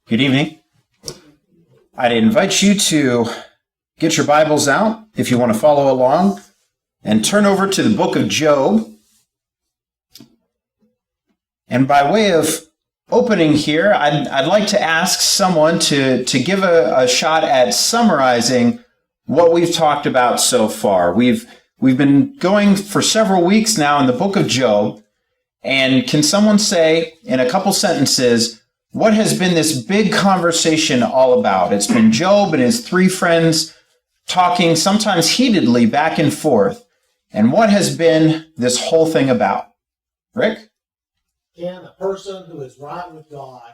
Good evening. I'd invite you to get your Bibles out if you want to follow along and turn over to the book of Job. And by way of opening here, I'd like to ask someone to give a shot at summarizing what we've talked about so far. We've been going for several weeks now in the book of Job, and can someone say in a couple sentences, what has been this big conversation all about? It's been Job and his three friends talking sometimes heatedly back and forth. And what has been this whole thing about? Rick? Can a person who is right with God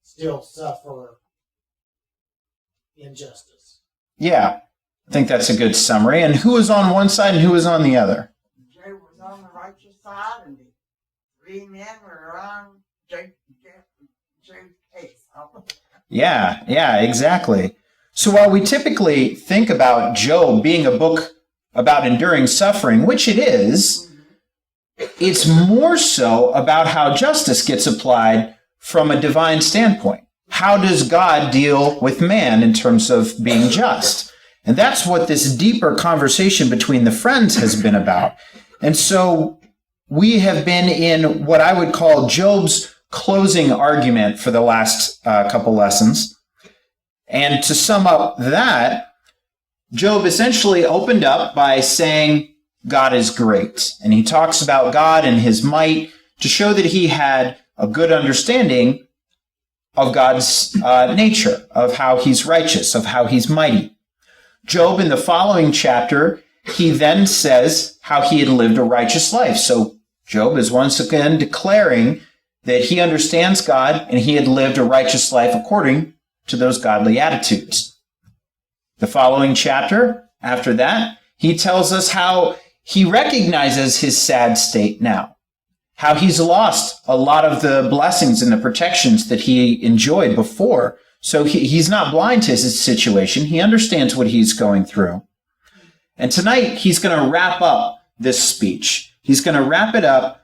still suffer injustice? Yeah, I think that's a good summary. And who was on one side and who was on the other? Job was on the righteous side, and the three men were on Job's case. Yeah, exactly. So while we typically think about Job being a book about enduring suffering, which it is, it's more so about how justice gets applied from a divine standpoint. How does God deal with man in terms of being just? And that's what this deeper conversation between the friends has been about. And so we have been in what I would call Job's closing argument for the last couple lessons. And to sum up that, Job essentially opened up by saying God is great. And he talks about God and his might to show that he had a good understanding of God's nature, of how he's righteous, of how he's mighty. Job, in the following chapter, he then says how he had lived a righteous life. So Job is once again declaring that he understands God and he had lived a righteous life according to those godly attitudes. The following chapter, after that, he tells us how he recognizes his sad state now, how he's lost a lot of the blessings and the protections that he enjoyed before. So he's not blind to his situation. He understands what he's going through. And tonight, he's going to wrap up this speech. He's going to wrap it up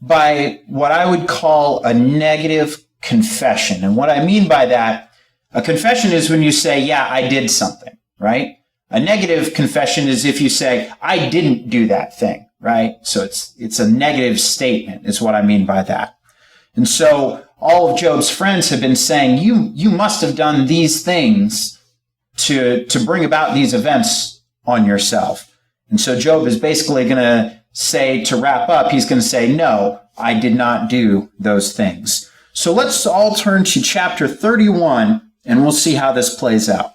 by what I would call a negative confession. And what I mean by that, a confession is when you say, yeah, I did something, right? A negative confession is if you say, I didn't do that thing, right? So it's a negative statement is what I mean by that. And so all of Job's friends have been saying, you must have done these things to bring about these events on yourself. And so Job is basically going to say, to wrap up, he's going to say, no, I did not do those things. So let's all turn to chapter 31 and we'll see how this plays out.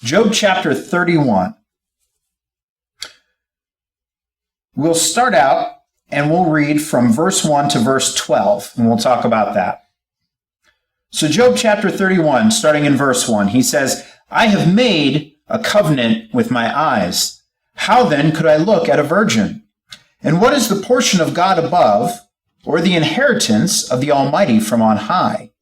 Job chapter 31. We'll start out and we'll read from verse 1 to verse 12, and we'll talk about that. So Job chapter 31, starting in verse 1, he says, I have made a covenant with my eyes. How then could I look at a virgin? And what is the portion of God above, or the inheritance of the Almighty from on high?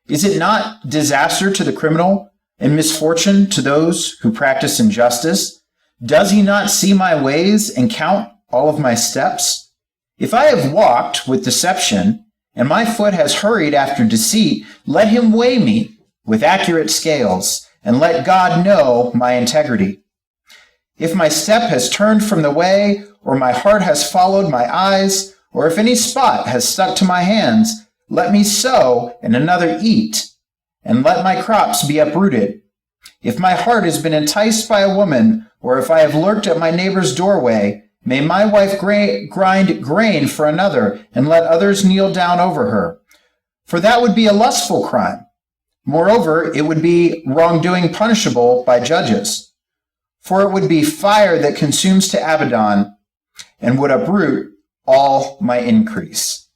Is it not disaster to the criminal and misfortune to those who practice injustice? Does he not see my ways and count all of my steps? If I have walked with deception, and my foot has hurried after deceit, let him weigh me with accurate scales, and let God know my integrity. If my step has turned from the way, or my heart has followed my eyes, or if any spot has stuck to my hands, let me sow and another eat, and let my crops be uprooted. If my heart has been enticed by a woman, or if I have lurked at my neighbor's doorway, may my wife grind grain for another, and let others kneel down over her. For that would be a lustful crime. Moreover, it would be wrongdoing punishable by judges. For it would be fire that consumes to Abaddon, and would uproot all my increase.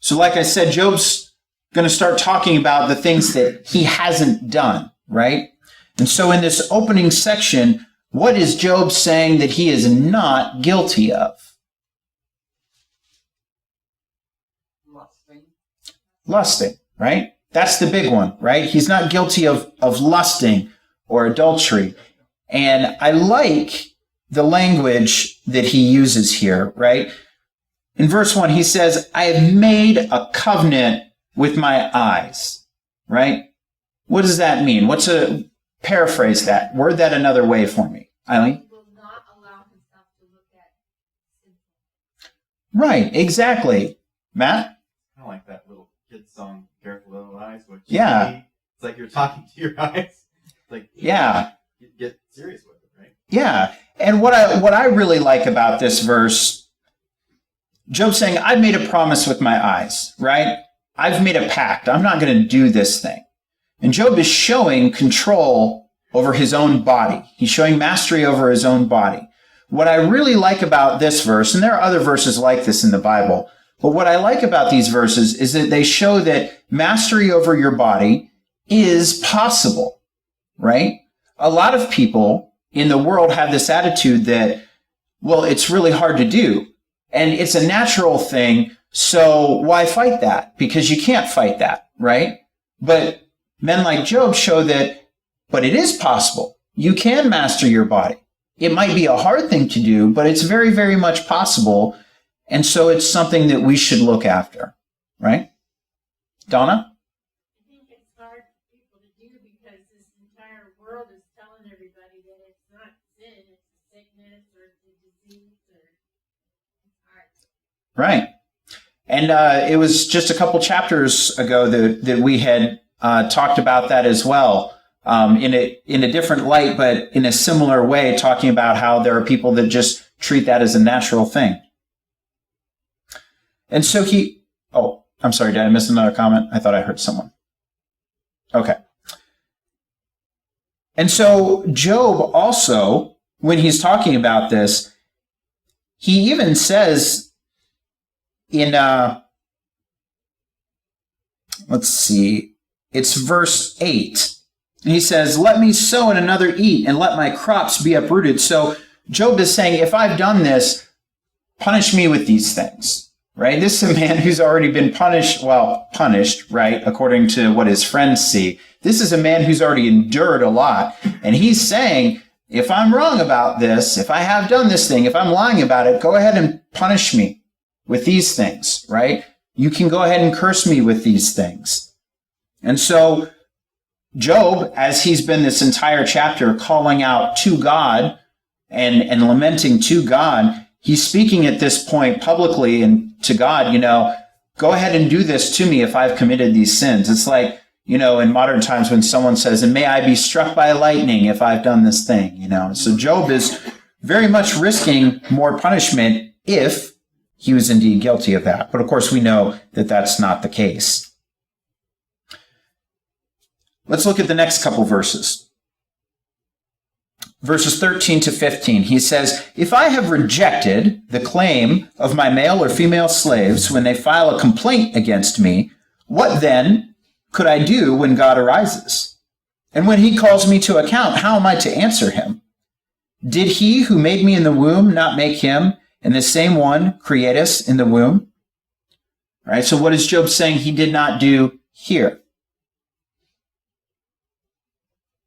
So like I said, Job's going to start talking about the things that he hasn't done, right? And so in this opening section, what is Job saying that he is not guilty of? Lusting, right? That's the big one, right? He's not guilty of lusting or adultery. And I like the language that he uses here, right? in verse 1, he says, I have made a covenant with my eyes, right? What does that mean? Paraphrase that. Word that another way for me. Eileen? Will not allow himself to look at sinful. Right, exactly. Matt? Kind of like that little kid song, Careful Little Eyes, which Yeah. it's like you're talking to your eyes. It's like, Yeah. get serious with it, right? Yeah. And what I really like about this verse, Job's saying, I've made a promise with my eyes, right? I've made a pact. I'm not going to do this thing. And Job is showing control over his own body. He's showing mastery over his own body. What I really like about this verse, and there are other verses like this in the Bible, but what I like about these verses is that they show that mastery over your body is possible, right? A lot of people in the world have this attitude that, well, it's really hard to do. And it's a natural thing, so why fight that? Because you can't fight that, right? But men like Job show that, but it is possible. You can master your body. It might be a hard thing to do, but it's very, very much possible. And so it's something that we should look after, right? Donna? I think it's hard for people to do because this entire world is telling everybody that it's not sin, it's a sickness or it's a disease or it's hard. Right. And it was just a couple chapters ago that we had talked about that as well, in a different light, but in a similar way, talking about how there are people that just treat that as a natural thing. And so I'm sorry, did I miss another comment? I thought I heard someone. Okay. And so Job also, when he's talking about this, he even says in, let's see, it's verse 8. And he says, let me sow and another eat, and let my crops be uprooted. So Job is saying, if I've done this, punish me with these things, right? This is a man who's already been punished, right, according to what his friends see. This is a man who's already endured a lot. And he's saying, if I'm wrong about this, if I have done this thing, if I'm lying about it, go ahead and punish me with these things, right? You can go ahead and curse me with these things. And so Job, as he's been this entire chapter calling out to God and lamenting to God, he's speaking at this point publicly and to God, go ahead and do this to me if I've committed these sins. It's like, in modern times when someone says, and may I be struck by lightning if I've done this thing, So Job is very much risking more punishment if he was indeed guilty of that. But of course, we know that that's not the case. Let's look at the next couple verses. Verses 13 to 15, he says, if I have rejected the claim of my male or female slaves when they file a complaint against me, what then could I do when God arises? And when he calls me to account, how am I to answer him? Did he who made me in the womb not make him, and the same one create us in the womb? All right, so what is Job saying he did not do here?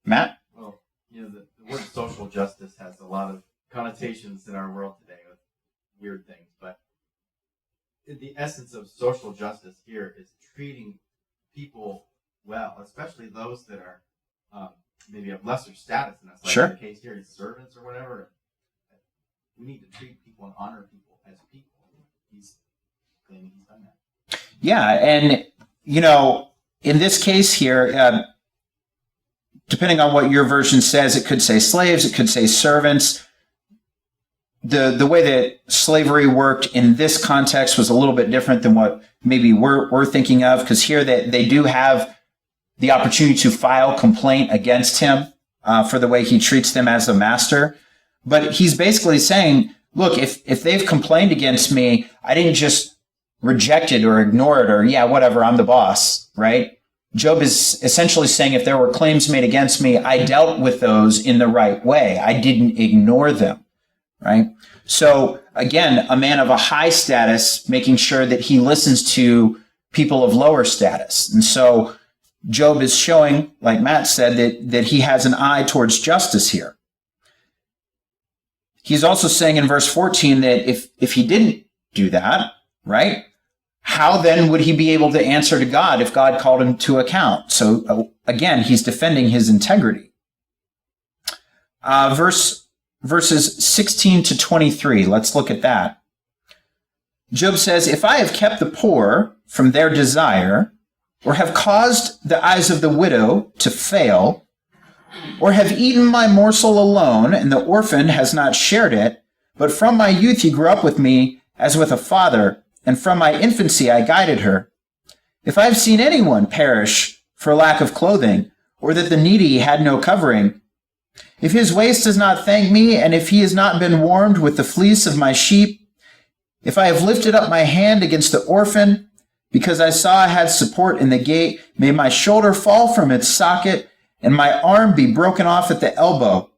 Matt? Well, the word social justice has a lot of connotations in our world today with weird things, but the essence of social justice here is treating people well, especially those that are maybe of lesser status than us. Like Sure. in the case here, is servants or whatever. We need to treat people and honor people as people. He's claiming he's done that. Yeah, and, in this case here, depending on what your version says, it could say slaves, it could say servants. The way that slavery worked in this context was a little bit different than what maybe we're thinking of, because here they do have the opportunity to file complaint against him for the way he treats them as a master. But he's basically saying, look, if they've complained against me, I didn't just reject it or ignore it or, yeah, whatever, I'm the boss, right? Job is essentially saying if there were claims made against me, I dealt with those in the right way. I didn't ignore them, right? So again, a man of a high status, making sure that he listens to people of lower status. And so Job is showing, like Matt said, that he has an eye towards justice here. He's also saying in verse 14 that if he didn't do that, right? How then would he be able to answer to God if God called him to account? So again, he's defending his integrity. Verses 16 to 23, let's look at that. Job says, if I have kept the poor from their desire, or have caused the eyes of the widow to fail, or have eaten my morsel alone, and the orphan has not shared it, but from my youth he grew up with me as with a father, and from my infancy I guided her. If I have seen anyone perish for lack of clothing, or that the needy had no covering, if his waist does not thank me, and if he has not been warmed with the fleece of my sheep, if I have lifted up my hand against the orphan, because I saw I had support in the gate, may my shoulder fall from its socket, and my arm be broken off at the elbow.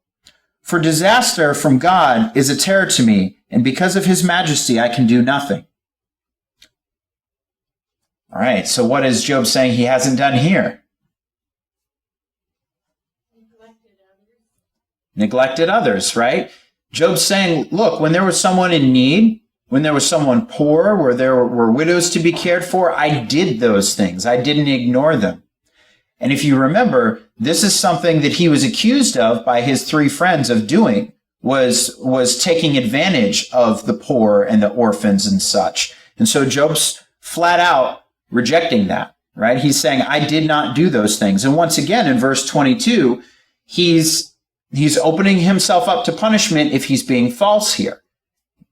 For disaster from God is a terror to me, and because of his majesty I can do nothing. All right, so what is Job saying he hasn't done here? Neglected others, right? Job's saying, look, when there was someone in need, when there was someone poor, where there were widows to be cared for, I did those things. I didn't ignore them. And if you remember, this is something that he was accused of by his three friends of doing, was taking advantage of the poor and the orphans and such. And so Job's flat out rejecting that, right? He's saying, I did not do those things. And once again, in verse 22, he's opening himself up to punishment if he's being false here.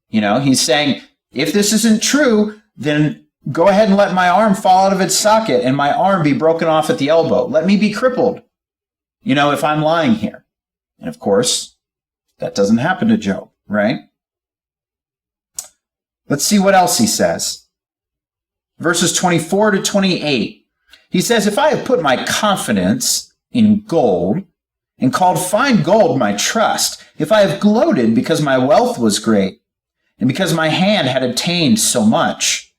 He's saying, if this isn't true, then go ahead and let my arm fall out of its socket and my arm be broken off at the elbow. Let me be crippled, if I'm lying here. And of course, that doesn't happen to Job, right? Let's see what else he says. Verses 24 to 28. He says, if I have put my confidence in gold and called fine gold my trust, if I have gloated because my wealth was great, and because my hand had attained so much,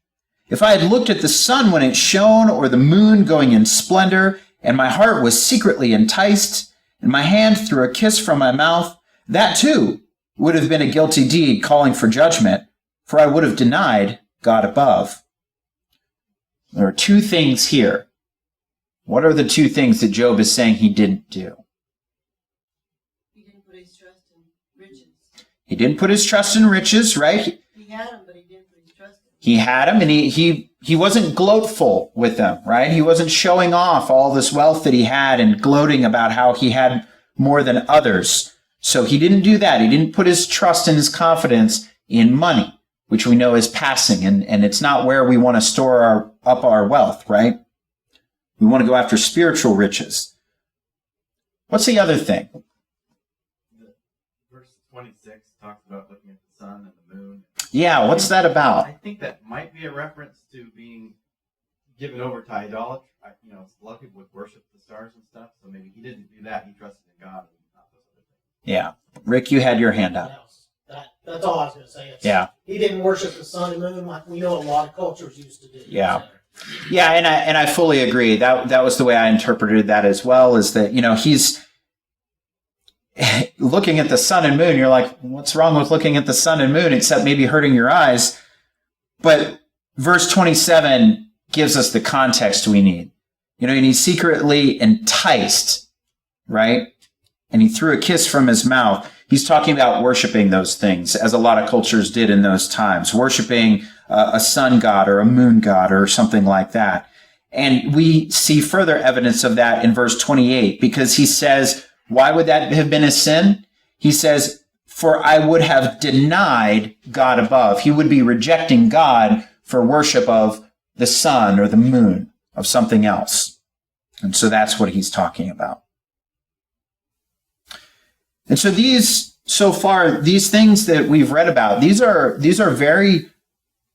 if I had looked at the sun when it shone, or the moon going in splendor, and my heart was secretly enticed, and my hand threw a kiss from my mouth, that too would have been a guilty deed calling for judgment, for I would have denied God above. There are two things here. What are the two things that Job is saying he didn't do? He didn't put his trust in riches. He didn't put his trust in riches, right? He had them, but he didn't put his trust in them. He had them, and he wasn't gloatful with them, right? He wasn't showing off all this wealth that he had and gloating about how he had more than others. So he didn't do that. He didn't put his trust and his confidence in money, which we know is passing, and it's not where we want to store up our wealth, right? We want to go after spiritual riches. What's the other thing? Verse 26 talks about looking at the sun and the moon. Yeah, what's that about? I think that might be a reference to being given over to idolatry. A lot of people would worship the stars and stuff, so maybe he didn't do that. He trusted in God and not those other things. Yeah. Rick, you had your hand up. That's all I was going to say. Yeah. He didn't worship the sun and moon like we know a lot of cultures used to do. Yeah. Yeah, and I fully agree. That was the way I interpreted that as well, is that, he's looking at the sun and moon. You're like, what's wrong with looking at the sun and moon except maybe hurting your eyes? But verse 27 gives us the context we need. And he's secretly enticed, right? And he threw a kiss from his mouth. He's talking about worshiping those things, as a lot of cultures did in those times, worshiping a sun god or a moon god or something like that. And we see further evidence of that in verse 28, because he says, why would that have been a sin? He says, for I would have denied God above. He would be rejecting God for worship of the sun or the moon, of something else. And so that's what he's talking about. And so these things that we've read about, these are very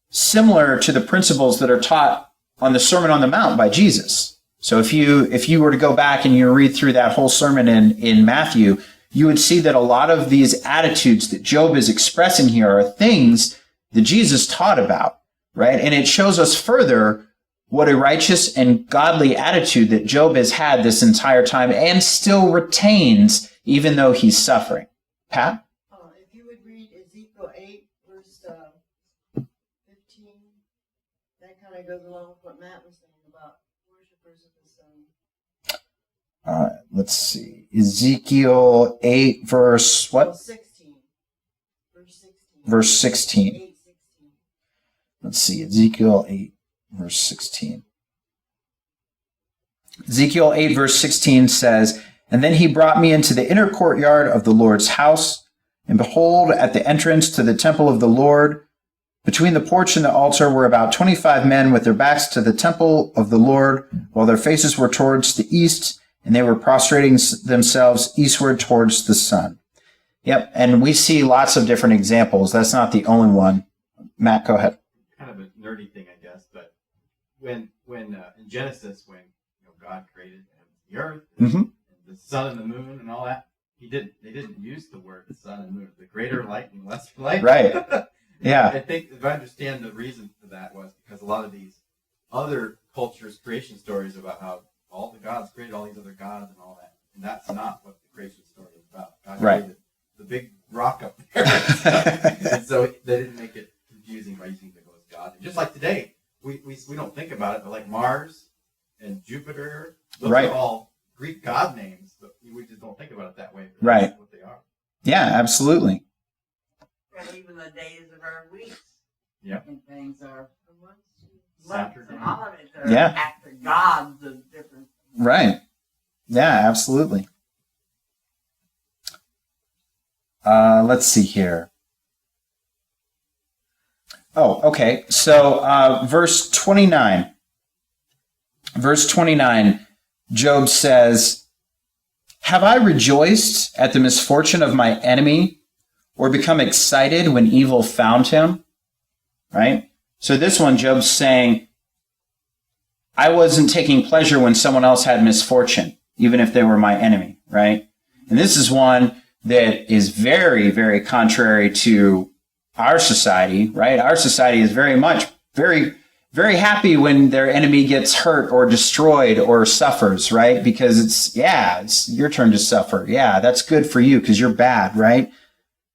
similar to the principles that are taught on the Sermon on the Mount by Jesus. So if you were to go back and you read through that whole sermon in Matthew, you would see that a lot of these attitudes that Job is expressing here are things that Jesus taught about, right? And it shows us further what a righteous and godly attitude that Job has had this entire time and still retains, even though he's suffering. Pat? If you would read Ezekiel 8, verse 15 goes along with what Matt was saying about worshipers of the sun. Let's see. Ezekiel 8, verse Well, what? 16. Verse 16. Verse 16. 8:16. Let's see. Ezekiel 8, verse 16. Ezekiel 8, verse 16 says, "And then he brought me into the inner courtyard of the Lord's house, and behold, at the entrance to the temple of the Lord, between the porch and the altar were about 25 men with their backs to the temple of the Lord, while their faces were towards the east, and they were prostrating themselves eastward towards the sun." Yep, and we see lots of different examples. That's not the only one. Matt, go ahead. Kind of a nerdy thing, I guess, but when in Genesis, when God created the earth, and Mhm. the sun and the moon and all that, they didn't use the word the sun and moon, the greater light and lesser light. Right. Yeah. I think if I understand the reason for that was because a lot of these other cultures' creation stories about how all the gods created all these other gods and all that, and that's not what the creation story is about. God Right. created the big rock up there, and so they didn't make it confusing by using the word God. And just like today, we don't think about it, but like Mars and Jupiter, those Right. are all Greek god names, but we just don't think about it that way. But Right. That's what they are. Yeah, absolutely. And even the days of our weeks. Yep. And things are months Saturday. and all of it are Yeah. after gods of different. Right. Yeah, absolutely. Let's see here. Oh, okay. So, verse 29. Verse 29, Job says, "Have I rejoiced at the misfortune of my enemy, or become excited when evil found him?" Right? So this one, Job's saying, I wasn't taking pleasure when someone else had misfortune, even if they were my enemy, right? And this is one that is very, very contrary to our society, right? Our society is very very happy when their enemy gets hurt or destroyed or suffers, right? Because it's your turn to suffer. Yeah, that's good for you because you're bad, right?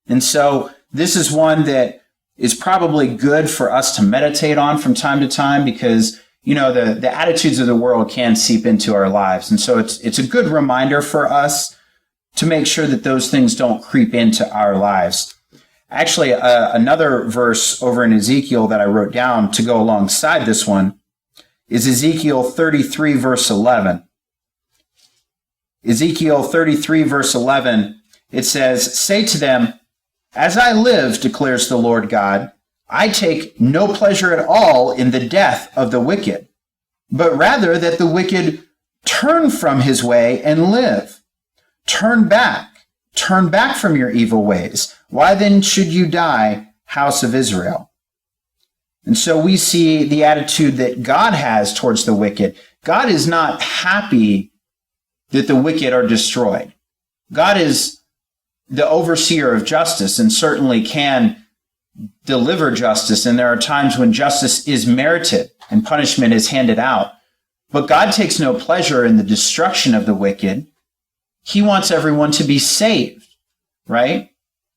And so this is one that is probably good for us to meditate on from time to time because, the attitudes of the world can seep into our lives. And so it's a good reminder for us to make sure that those things don't creep into our lives. Actually, another verse over in Ezekiel that I wrote down to go alongside this one is Ezekiel 33, verse 11. Ezekiel 33, verse 11, it says, "Say to them, as I live, declares the Lord God, I take no pleasure at all in the death of the wicked, but rather that the wicked turn from his way and live. Turn back from your evil ways. Why then should you die, house of Israel?" And so we see the attitude that God has towards the wicked. God is not happy that the wicked are destroyed. God is the overseer of justice and certainly can deliver justice. And there are times when justice is merited and punishment is handed out. But God takes no pleasure in the destruction of the wicked. He wants everyone to be saved, right?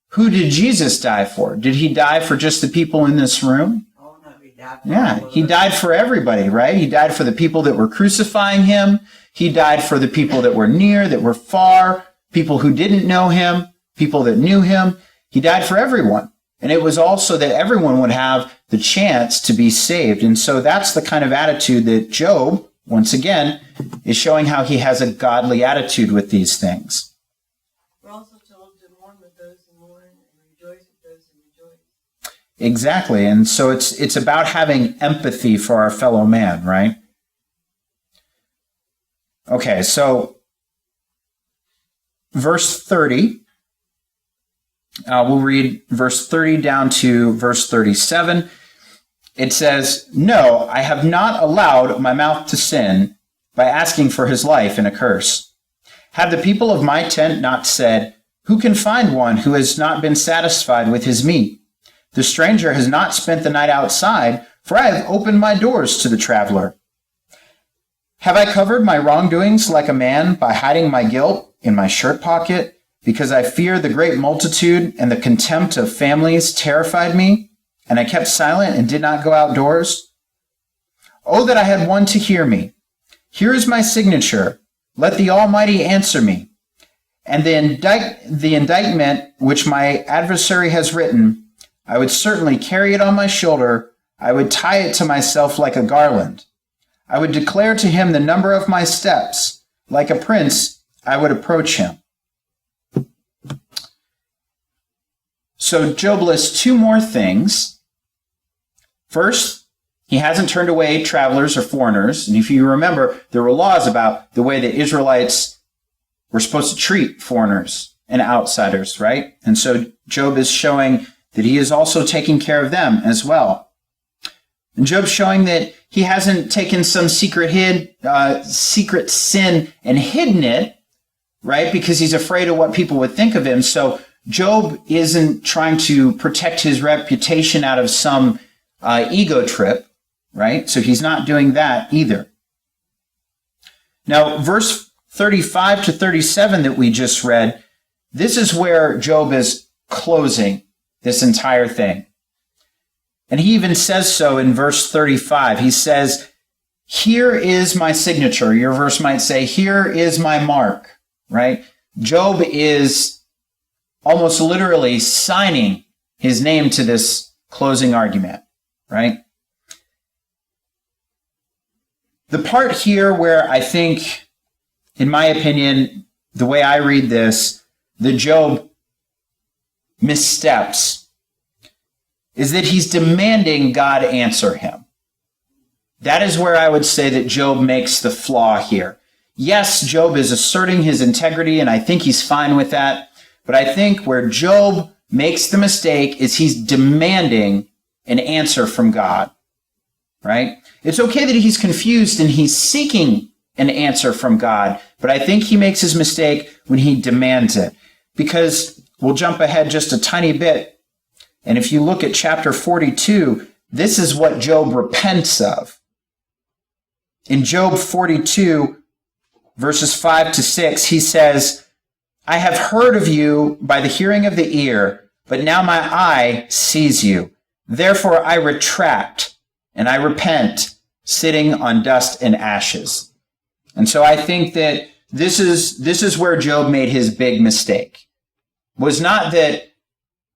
Who did Jesus die for? Did he die for just the people in this room? Oh no, he died. For Yeah, all of he us. died for everybody, right? He died for the people that were crucifying him. He died for the people that were near, that were far, people who didn't know him, people that knew him. He died for everyone. And it was also that everyone would have the chance to be saved. And so that's the kind of attitude that Job, once again, is showing how he has a godly attitude with these things. We're also told to mourn with those who mourn and rejoice with those who rejoice. Exactly. And so it's about having empathy for our fellow man, right? Okay, so verse 30. We'll read verse 30 down to verse 37. It says, "No, I have not allowed my mouth to sin by asking for his life in a curse. Have the people of my tent not said, 'Who can find one who has not been satisfied with his meat?' The stranger has not spent the night outside, for I have opened my doors to the traveler. Have I covered my wrongdoings like a man by hiding my guilt in my shirt pocket? Because I fear the great multitude and the contempt of families terrified me, and I kept silent and did not go outdoors? Oh, that I had one to hear me. Here is my signature. Let the Almighty answer me. And the indictment which my adversary has written, I would certainly carry it on my shoulder. I would tie it to myself like a garland. I would declare to him the number of my steps. Like a prince, I would approach him. So Job lists two more things. First, he hasn't turned away travelers or foreigners. And if you remember, there were laws about the way the Israelites were supposed to treat foreigners and outsiders, right? And so Job is showing that he is also taking care of them as well. And Job's showing that he hasn't taken some secret sin and hidden it, right? Because he's afraid of what people would think of him. So Job isn't trying to protect his reputation out of some ego trip, right? So he's not doing that either. Now, verse 35 to 37 that we just read, this is where Job is closing this entire thing. And he even says so in verse 35. He says, here is my signature. Your verse might say, here is my mark, right? Job is almost literally signing his name to this closing argument, right? The part here where I think, in my opinion, the way I read this, that Job missteps is that he's demanding God answer him. That is where I would say that Job makes the flaw here. Yes, Job is asserting his integrity, and I think he's fine with that. But I think where Job makes the mistake is he's demanding an answer from God, right? It's okay that he's confused and he's seeking an answer from God, but I think he makes his mistake when he demands it. Because we'll jump ahead just a tiny bit. And if you look at chapter 42, this is what Job repents of. In Job 42, verses 5 to 6, he says, I have heard of you by the hearing of the ear, but now my eye sees you. Therefore I retract and I repent, sitting on dust and ashes. And so I think that this is where Job made his big mistake. Was not that,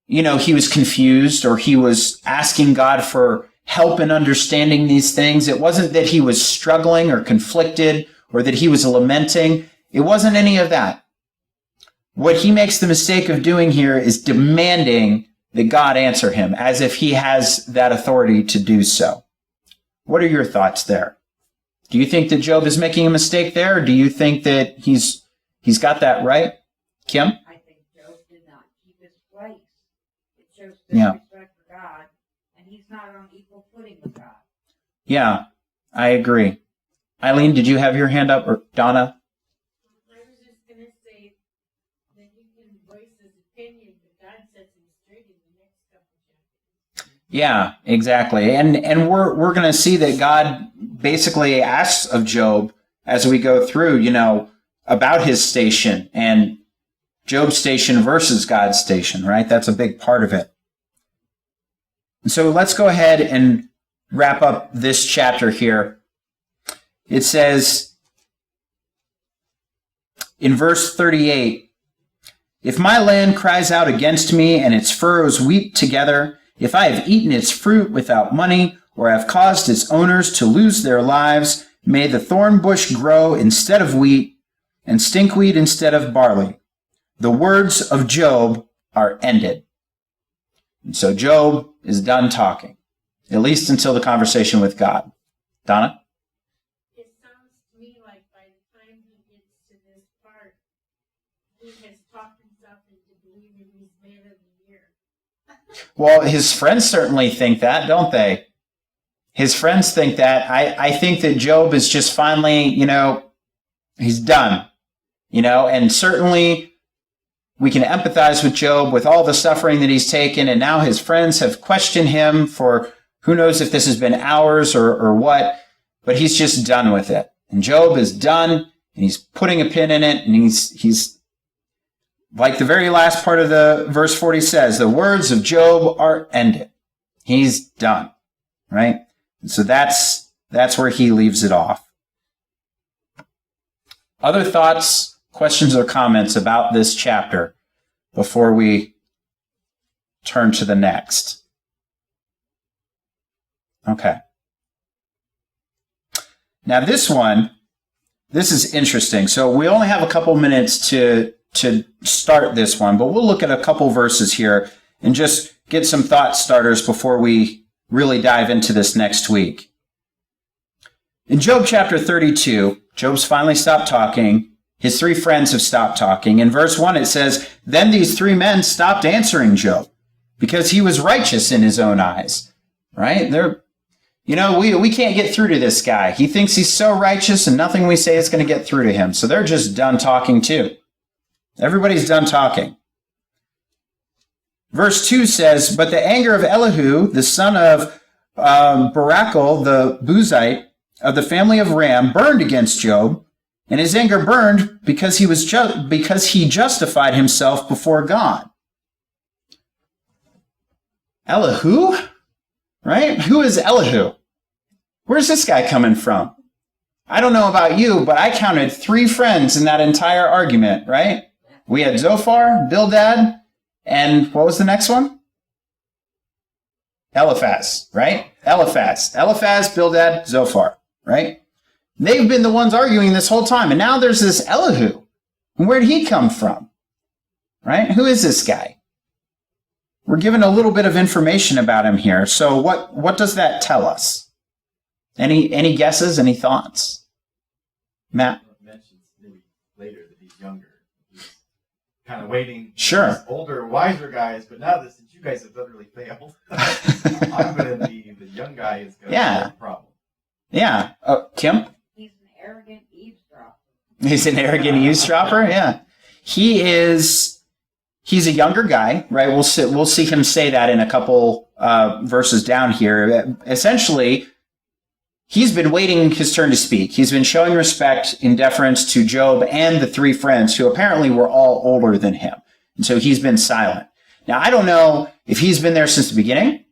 he was confused or he was asking God for help in understanding these things. It wasn't that he was struggling or conflicted or that he was lamenting. It wasn't any of that. What he makes the mistake of doing here is demanding that God answer him as if he has that authority to do so. What are your thoughts there? Do you think that Job is making a mistake there, or do you think that he's got that right? Kim? I think Job did not keep his place. It shows Yeah. disrespect for God, and he's not on equal footing with God. Yeah, I agree. Eileen, did you have your hand up, or Donna? I was just going to say that he can voice his opinion, but God sets him straight in the next couple chapters. Yeah, exactly. And we're going to see that God basically asks of Job as we go through, about his station and Job's station versus God's station, right? That's a big part of it. And so let's go ahead and wrap up this chapter here. It says in verse 38, if my land cries out against me and its furrows weep together, if I have eaten its fruit without money, or have caused its owners to lose their lives, may the thorn bush grow instead of wheat, and stinkweed instead of barley. The words of Job are ended. And so Job is done talking, at least until the conversation with God. Donna? It sounds to me like by the time he gets to this part, he has talked himself into believing he's man of the year. Well, his friends certainly think that, don't they? His friends think that. I think that Job is just finally, he's done. And certainly we can empathize with Job with all the suffering that he's taken, and now his friends have questioned him for who knows if this has been hours or what, but he's just done with it. And Job is done, and he's putting a pin in it, and he's like the very last part of the verse 40 says, the words of Job are ended. He's done, right? And so that's That's where he leaves it off. Other thoughts, questions, or comments about this chapter before we turn to the next? Okay. Now this is interesting. So we only have a couple minutes to start this one, but we'll look at a couple verses here and just get some thought starters before we really dive into this next week. In Job chapter 32, Job's finally stopped talking. His three friends have stopped talking. In verse 1 it says, "Then these three men stopped answering Job because he was righteous in his own eyes." Right? We can't get through to this guy. He thinks he's so righteous and nothing we say is going to get through to him. So they're just done talking too. Everybody's done talking. Verse 2 says, "But the anger of Elihu, the son of Barachel, the Buzite, of the family of Ram, burned against Job, and his anger burned because he justified himself before God." Elihu? Right? Who is Elihu? Where's this guy coming from? I don't know about you, but I counted 3 friends in that entire argument, right? We had Zophar, Bildad, and what was the next one? Eliphaz, right? Eliphaz, Bildad, Zophar, right? They've been the ones arguing this whole time. And now there's this Elihu. And where did he come from? Right? Who is this guy? We're given a little bit of information about him here. So what does that tell us? Any guesses? Any thoughts? Matt? It mentions maybe later that he's younger. He's kind of waiting. Sure. For these older, wiser guys, but now that since you guys have utterly failed, I'm going to be the young guy who's going to solve the problem. Yeah. Kim? He's an arrogant eavesdropper. He's an arrogant eavesdropper? Yeah. He's a younger guy, right? We'll see him say that in a couple verses down here. Essentially, he's been waiting his turn to speak. He's been showing respect in deference to Job and the 3 friends who apparently were all older than him. And so he's been silent. Now, I don't know if he's been there since the beginning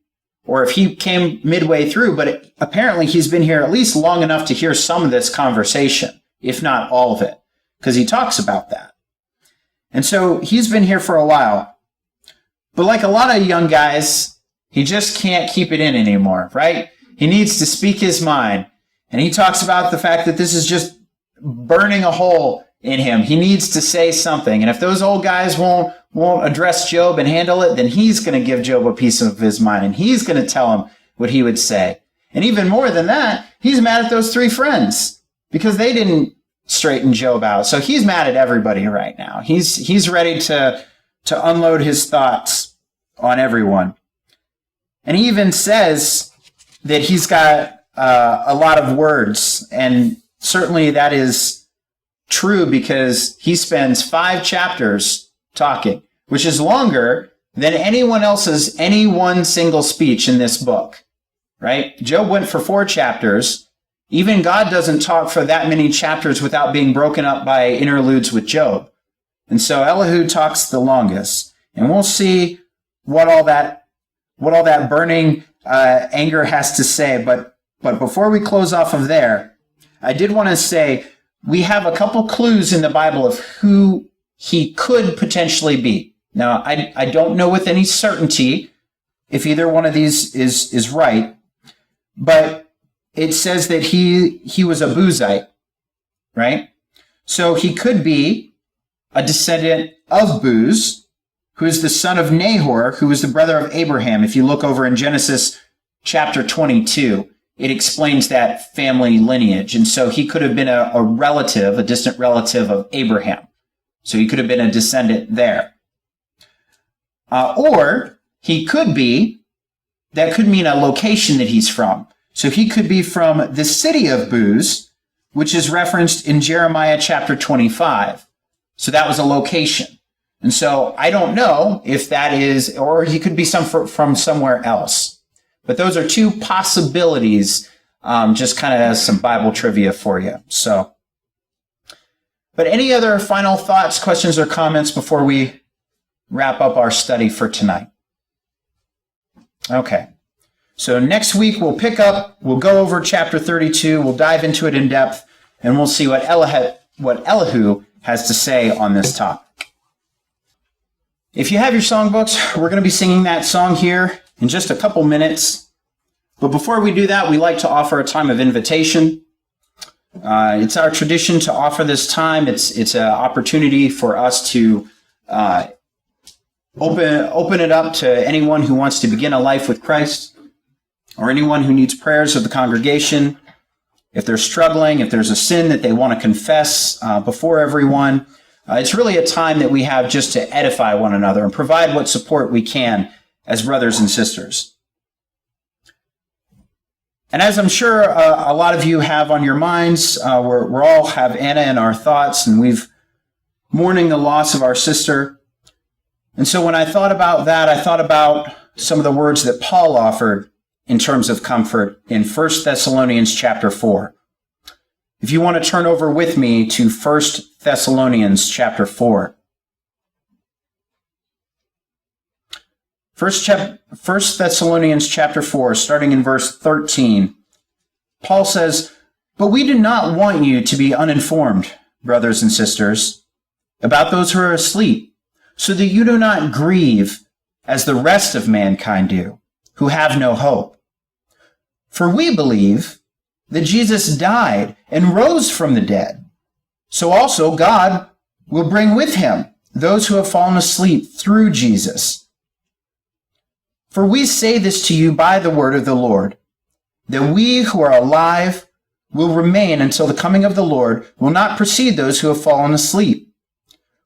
or if he came midway through, but apparently he's been here at least long enough to hear some of this conversation, if not all of it, because he talks about that. And so he's been here for a while. But like a lot of young guys, he just can't keep it in anymore, right? He needs to speak his mind. And he talks about the fact that this is just burning a hole in him. He needs to say something. And if those old guys won't address Job and handle it, then he's going to give Job a piece of his mind. And he's going to tell him what he would say. And even more than that, he's mad at those 3 friends because they didn't straighten Job out. So he's mad at everybody right now. He's ready to unload his thoughts on everyone. And he even says that he's got a lot of words, and certainly that is true because he spends 5 chapters talking, which is longer than anyone else's any one single speech in this book, right? Job went for 4 chapters. Even God doesn't talk for that many chapters without being broken up by interludes with Job. And so Elihu talks the longest. And we'll see what all that burning anger has to say. But before we close off of there, I did want to say we have a couple clues in the Bible of who he could potentially be. Now, I don't know with any certainty if either one of these is right, but it says that he was a Buzite, right? So he could be a descendant of Buz, who is the son of Nahor, who was the brother of Abraham. If you look over in Genesis chapter 22, it explains that family lineage. And so he could have been a relative, a distant relative of Abraham. So he could have been a descendant there. Or he could be, that could mean a location that he's from. So he could be from the city of Buz, which is referenced in Jeremiah chapter 25. So that was a location. And so I don't know if that is, or he could be from somewhere else. But those are 2 possibilities, just kind of as some Bible trivia for you. So, but any other final thoughts, questions, or comments before we wrap up our study for tonight? Okay. So next week we'll pick up, we'll go over chapter 32, we'll dive into it in depth, and we'll see what Elihu has to say on this topic. If you have your songbooks, we're going to be singing that song here in just a couple minutes. But before we do that, we like to offer a time of invitation. It's our tradition to offer this time. It's an opportunity for us to open it up to anyone who wants to begin a life with Christ, or anyone who needs prayers of the congregation. If they're struggling, if there's a sin that they want to confess before everyone, it's really a time that we have just to edify one another and provide what support we can as brothers and sisters. And as I'm sure a lot of you have on your minds, we're all have Anna in our thoughts, and we've mourning the loss of our sister. And so when I thought about that, I thought about some of the words that Paul offered in terms of comfort in 1 Thessalonians chapter 4. If you want to turn over with me to 1 Thessalonians chapter 4. 1 Thessalonians chapter 4, starting in verse 13, Paul says, "But we do not want you to be uninformed, brothers and sisters, about those who are asleep, so that you do not grieve as the rest of mankind do, who have no hope. For we believe that Jesus died and rose from the dead, so also God will bring with him those who have fallen asleep through Jesus. For we say this to you by the word of the Lord, that we who are alive will remain until the coming of the Lord will not precede those who have fallen asleep.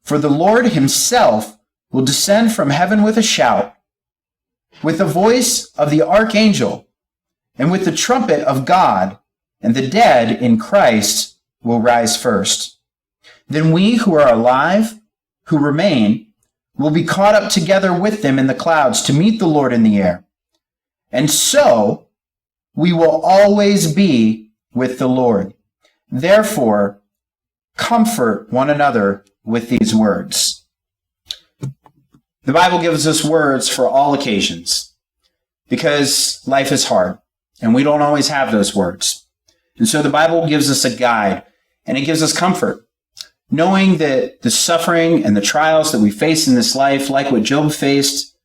For the Lord himself will descend from heaven with a shout, with the voice of the archangel, and with the trumpet of God, and the dead in Christ will rise first. Then we who are alive, who remain, will be caught up together with them in the clouds to meet the Lord in the air. And so we will always be with the Lord. Therefore, comfort one another with these words." The Bible gives us words for all occasions, because life is hard, and we don't always have those words. And so the Bible gives us a guide, and it gives us comfort, knowing that the suffering and the trials that we face in this life, like what Job faced,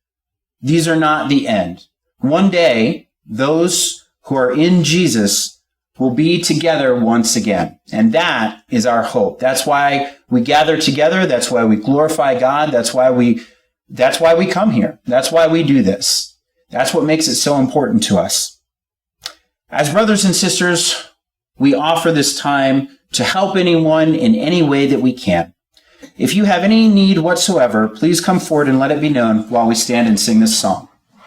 these are not the end. One day, those who are in Jesus will be together once again. And that is our hope. That's why we gather together. That's why we glorify God. That's why we come here. That's why we do this. That's what makes it so important to us. As brothers and sisters, we offer this time to help anyone in any way that we can. If you have any need whatsoever, please come forward and let it be known while we stand and sing this song.